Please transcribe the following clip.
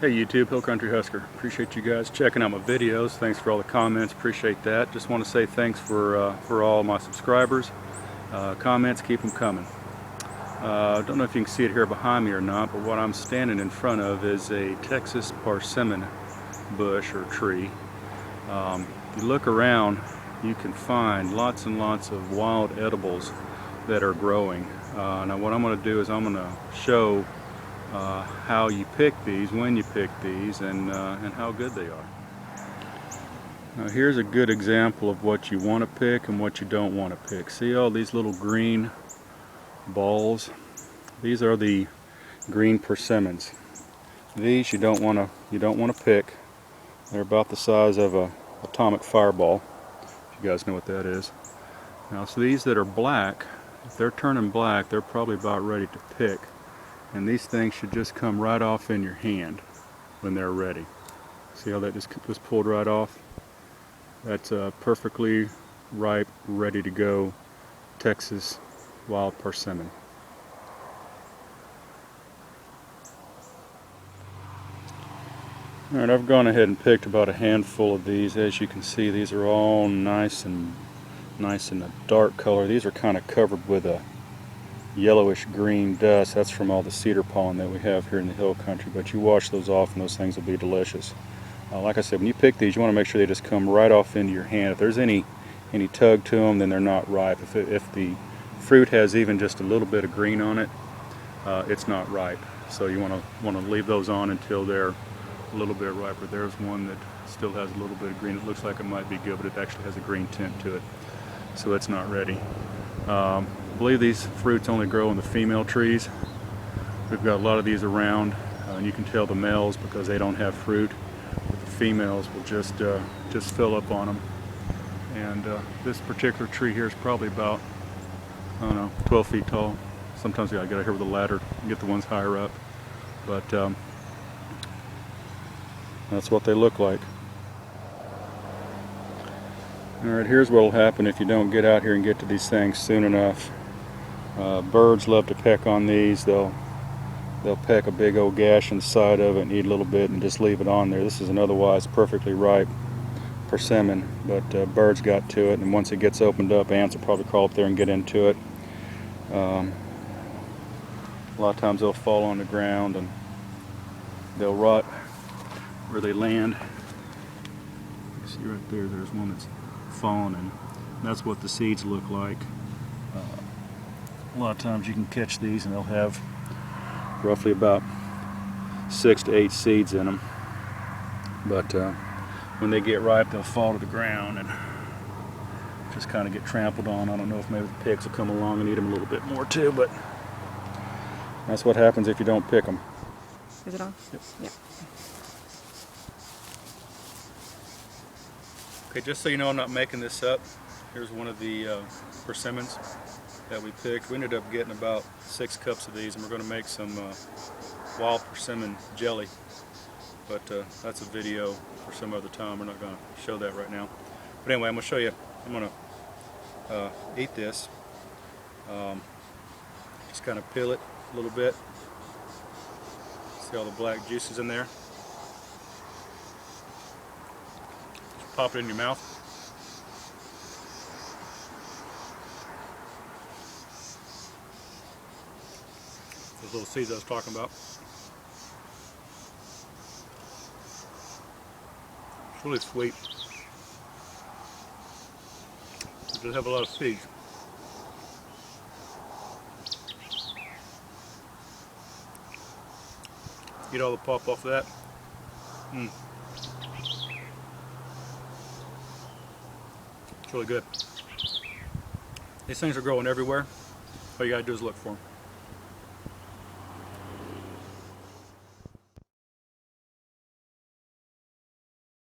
Hey YouTube, Hill Country Husker. Appreciate you guys checking out my videos. Thanks for all the comments. Appreciate that. Just want to say thanks for all my subscribers. Comments, keep them coming. Don't know if you can see it here behind me or not, but what I'm standing in front of is a Texas persimmon bush or tree. If you look around, you can find lots and lots of wild edibles that are growing. Now what I'm going to do is I'm going to show how you pick these, when you pick these, and how good they are. Now here's a good example of what you want to pick and what you don't want to pick. See all these little green balls? These are the green persimmons. These you don't want to pick. They're about the size of an atomic fireball, if you guys know what that is. Now so these that are black, if they're turning black, they're probably about ready to pick. And these things should just come right off in your hand when they're ready. See how that just was pulled right off? That's a perfectly ripe, ready to go Texas wild persimmon. Alright, I've gone ahead and picked about a handful of these. As you can see, these are all nice and a dark color. These are kind of covered with a yellowish green dust. That's from all the cedar pollen that we have here in the hill country, but you wash those off and those things will be delicious. Like I said, when you pick these, you want to make sure they just come right off into your hand. If there's any tug to them, then they're not ripe. If the fruit has even just a little bit of green on it, it's not ripe. So you want to leave those on until they're a little bit riper. There's one that still has a little bit of green. It looks like it might be good, but it actually has a green tint to it, so it's not ready. I believe these fruits only grow in the female trees. We've got a lot of these around, and you can tell the males because they don't have fruit. But the females will just fill up on them. And this particular tree here is probably about, I don't know, 12 feet tall. Sometimes you gotta get out here with a ladder and get the ones higher up. But that's what they look like. Alright, here's what will happen if you don't get out here and get to these things soon enough. Birds love to peck on these. They'll peck a big old gash in the side of it and eat a little bit and just leave it on there. This is an otherwise perfectly ripe persimmon, but birds got to it, and once it gets opened up, ants will probably crawl up there and get into it. A lot of times they'll fall on the ground and they'll rot where they land. You see right there, there's one that's fallen, and that's what the seeds look like. A lot of times you can catch these and they'll have roughly about 6 to 8 seeds in them, but when they get ripe they'll fall to the ground and just kind of get trampled on. I don't know if maybe the pigs will come along and eat them a little bit more too, but that's what happens if you don't pick them. Is it on? Yep. Yep. Okay, just so you know I'm not making this up, here's one of the persimmons that we picked. We ended up getting about 6 cups of these, and we're going to make some wild persimmon jelly. But that's a video for some other time. We're not going to show that right now. But anyway, I'm going to show you. I'm going to eat this. Just kind of peel it a little bit. See all the black juices in there? Just pop it in your mouth. Those little seeds I was talking about. It's really sweet. It does have a lot of seeds. Get all the pulp off of that. It's really good. These things are growing everywhere. All you gotta do is look for them.